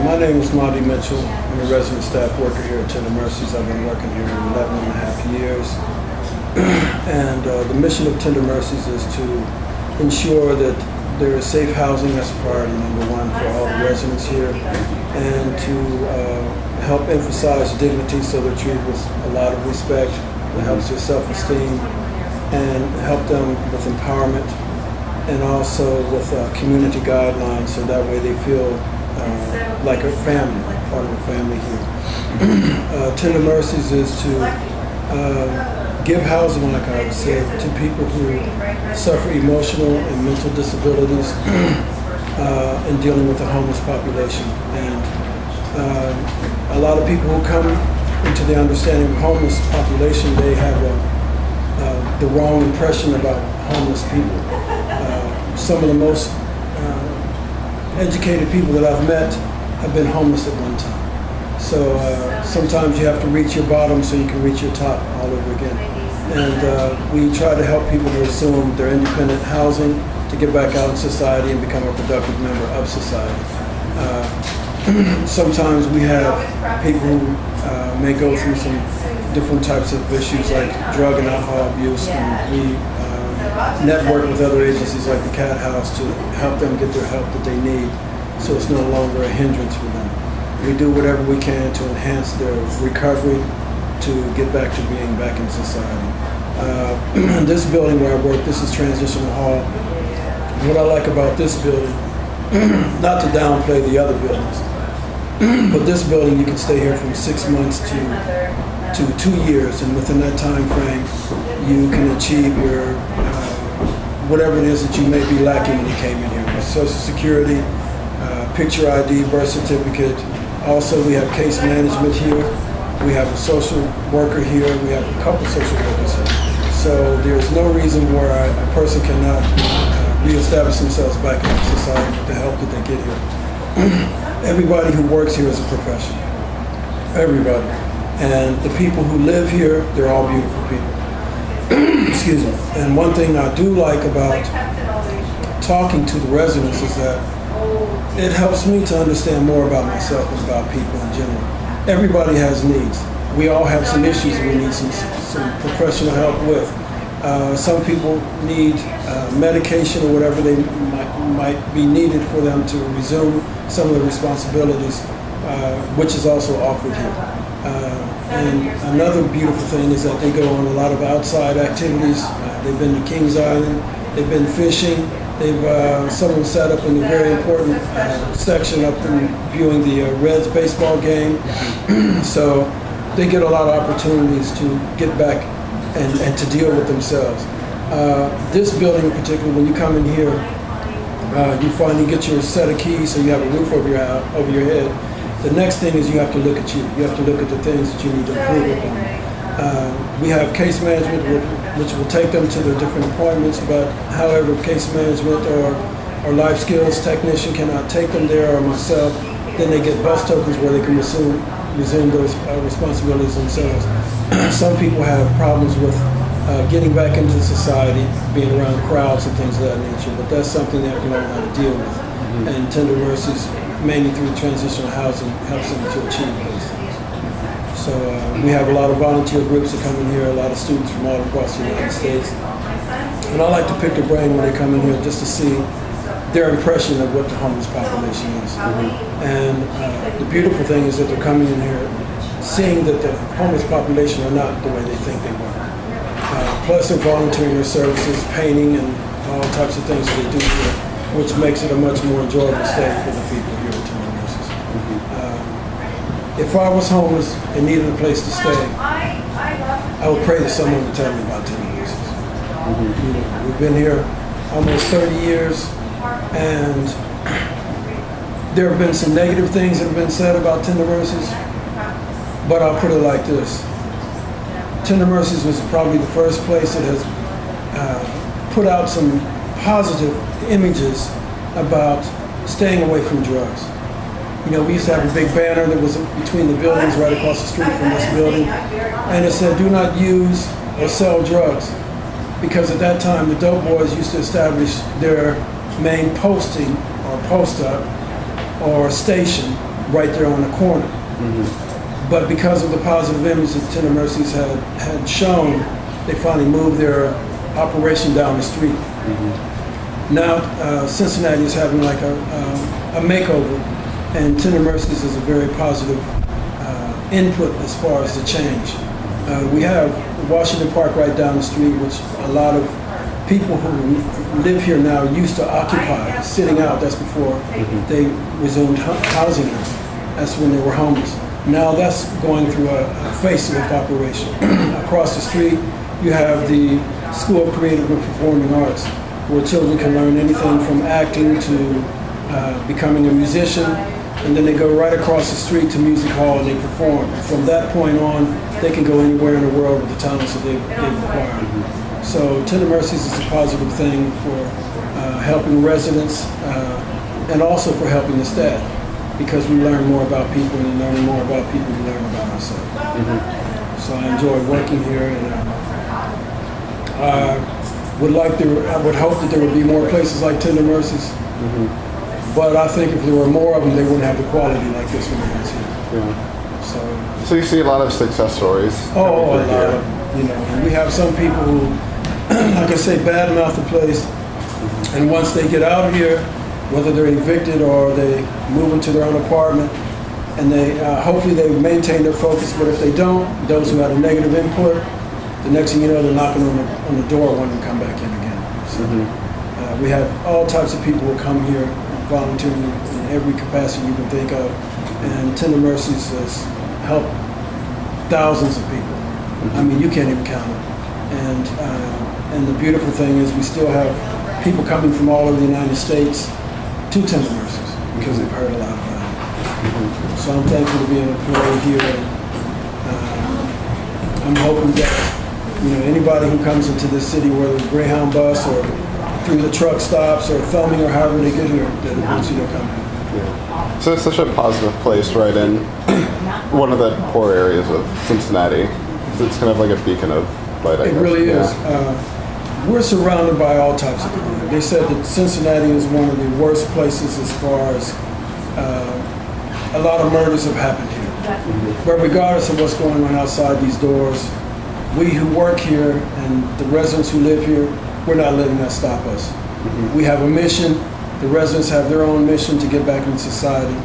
My name is Mody. I'm a resident staff worker here at Tender Mercies. I've been working here 11 and a half years. And the mission of Tender Mercies is to ensure that there is safe housing. That's priority number one for all the residents here. And to help emphasize dignity so they're treated with a lot of respect. It helps their self-esteem and help them with empowerment and also with community guidelines so that way they feel like a family, part of a family here. Tender Mercies is to give housing, like I said, to people who suffer emotional and mental disabilities in dealing with the homeless population. And a lot of people who come into the understanding of homeless population, they have the wrong impression about homeless people. Some of the most educated people that I've met have been homeless at one time. So sometimes you have to reach your bottom so you can reach your top all over again. And we try to help people to assume their independent housing, to get back out in society and become a productive member of society. Sometimes we have people who may go through some different types of issues like drug and alcohol abuse, and we network with other agencies like the Cat House to help them get their help that they need so it's no longer a hindrance for them. We do whatever we can to enhance their recovery to get back to being back in society. This building where I work, this is Transitional Hall. What I like about this building, not to downplay the other buildings, but this building you can stay here from 6 months to 2 years, and within that time frame you can achieve your whatever it is that you may be lacking when you came in here. Social Security, picture ID, birth certificate. Also we have case management here. We have a social worker here. We have a couple social workers here. So there's no reason why a person cannot reestablish themselves back in society with the help that they get here. Everybody who works here is a professional. Everybody. And the people who live here, they're all beautiful people. Excuse me. And one thing I do like about talking to the residents is that it helps me to understand more about myself and about people in general. Everybody has needs. We all have some issues we need some professional help with. Some people need medication or whatever they might be needed for them to resume some of the responsibilities, which is also offered here. And another beautiful thing is that they go on a lot of outside activities. They've been to Kings Island, they've been fishing, some of them sat up in a very important section up and viewing the Reds baseball game. So they get a lot of opportunities to get back and to deal with themselves. This building in particular, when you come in here, you finally get your set of keys so you have a roof over your head. The next thing is you have to look at you. You have to look at the things that you need to improve upon. We have case management, which will take them to their different appointments, but however, if case management or life skills technician cannot take them there, or myself, then they get bus tokens where they can resume those responsibilities themselves. Some people have problems with getting back into society, being around crowds and things of that nature, but that's something they have to learn how to deal with. Mm-hmm. And Tender Mercies, mainly through transitional housing, helps them to achieve those things. So we have a lot of volunteer groups that come in here, a lot of students from all across the United States. And I like to pick their brain when they come in here just to see their impression of what the homeless population is. Mm-hmm. And the beautiful thing is that they're coming in here seeing that the homeless population are not the way they think they were. Plus they're volunteering their services, painting and all types of things that they do here, which makes it a much more enjoyable stay for the people here at Tender Mercies. Mm-hmm. If I was homeless and needed a place to stay, I would pray that someone would tell me about Tender Mercies. Mm-hmm. You know, we've been here almost 30 years, and there have been some negative things that have been said about Tender Mercies, but I'll put it like this. Tender Mercies was probably the first place that has put out some positive images about staying away from drugs. You know, we used to have a big banner that was between the buildings right across the street from this building, and it said, "Do not use or sell drugs," because at that time the dope boys used to establish their main posting or post up or station right there on the corner. But because of the positive image that Tender Mercies had shown, they finally moved their operation down the street. Now Cincinnati is having like a makeover, and Tender Mercies is a very positive input as far as the change. We have Washington Park right down the street, which a lot of people who live here now used to occupy, sitting out. That's before they resumed housing here. That's when they were homeless. Now that's going through a facelift operation. Across the street, you have the School of Creative and Performing Arts, where children can learn anything from acting to becoming a musician, and then they go right across the street to music hall and they perform. From that point on, they can go anywhere in the world with the talents that they've acquired. So Tender Mercies is a positive thing for helping residents and also for helping the staff, because we learn more about people, and in learning more about people, we learn about ourselves. So I enjoy working here, and I would hope that there would be more places like Tender Mercies. But I think if there were more of them, they wouldn't have the quality like this one has here. So you see a lot of success stories. Oh, a lot of them. You know, and we have some people who, like I say, badmouth the place, and once they get out of here, whether they're evicted or they move into their own apartment, and they hopefully they maintain their focus. But if they don't, those who had a negative input, the next thing you know, they're knocking on the door wanting to come back in again. So we have all types of people who come here volunteering in every capacity you can think of, and Tender Mercies has helped thousands of people. I mean, you can't even count them. And the beautiful thing is we still have people coming from all over the United States to Tender Mercies because they've heard a lot about it. So I'm thankful to be an employee here. And, I'm hoping that anybody who comes into this city, whether it's Greyhound bus or through the truck stops or filming or however they get here, that eventually they'll come here. So it's such a positive place right in one of the poor areas of Cincinnati. It's kind of like a beacon of light, I guess. It really is. We're surrounded by all types of crime. They said that Cincinnati is one of the worst places as far as a lot of murders have happened here. But regardless of what's going on outside these doors, we who work here and the residents who live here, we're not letting that stop us. We have a mission. The residents have their own mission to get back into society.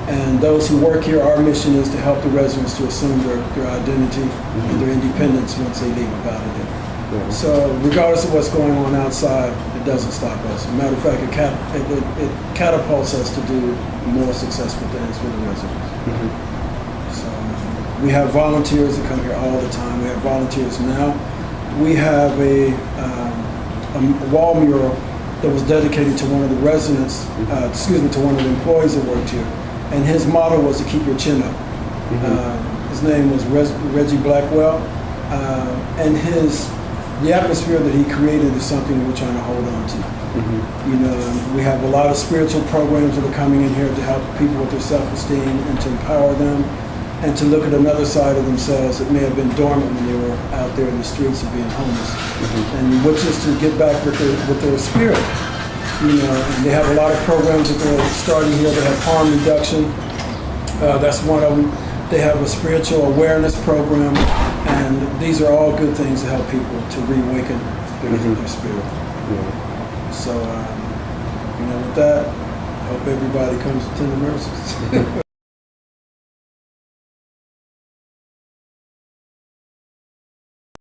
And those who work here, our mission is to help the residents to assume their identity and their independence once they leave about it here. So regardless of what's going on outside, it doesn't stop us. As a matter of fact, it catapults us to do more successful things for the residents. So we have volunteers that come here all the time. We have volunteers now. We have a wall mural that was dedicated to one of the residents, to one of the employees that worked here. And his motto was to keep your chin up. His name was Reggie Blackwell. And the atmosphere that he created is something that we're trying to hold on to. We have a lot of spiritual programs that are coming in here to help people with their self-esteem and to empower them and to look at another side of themselves that may have been dormant when they were out there in the streets of being homeless. And which is to get back with their spirit. And they have a lot of programs that they're starting here. They have harm reduction. That's one of them. They have a spiritual awareness program. And these are all good things to help people to reawaken their spirit. So, with that, I hope everybody comes to Tender Mercies.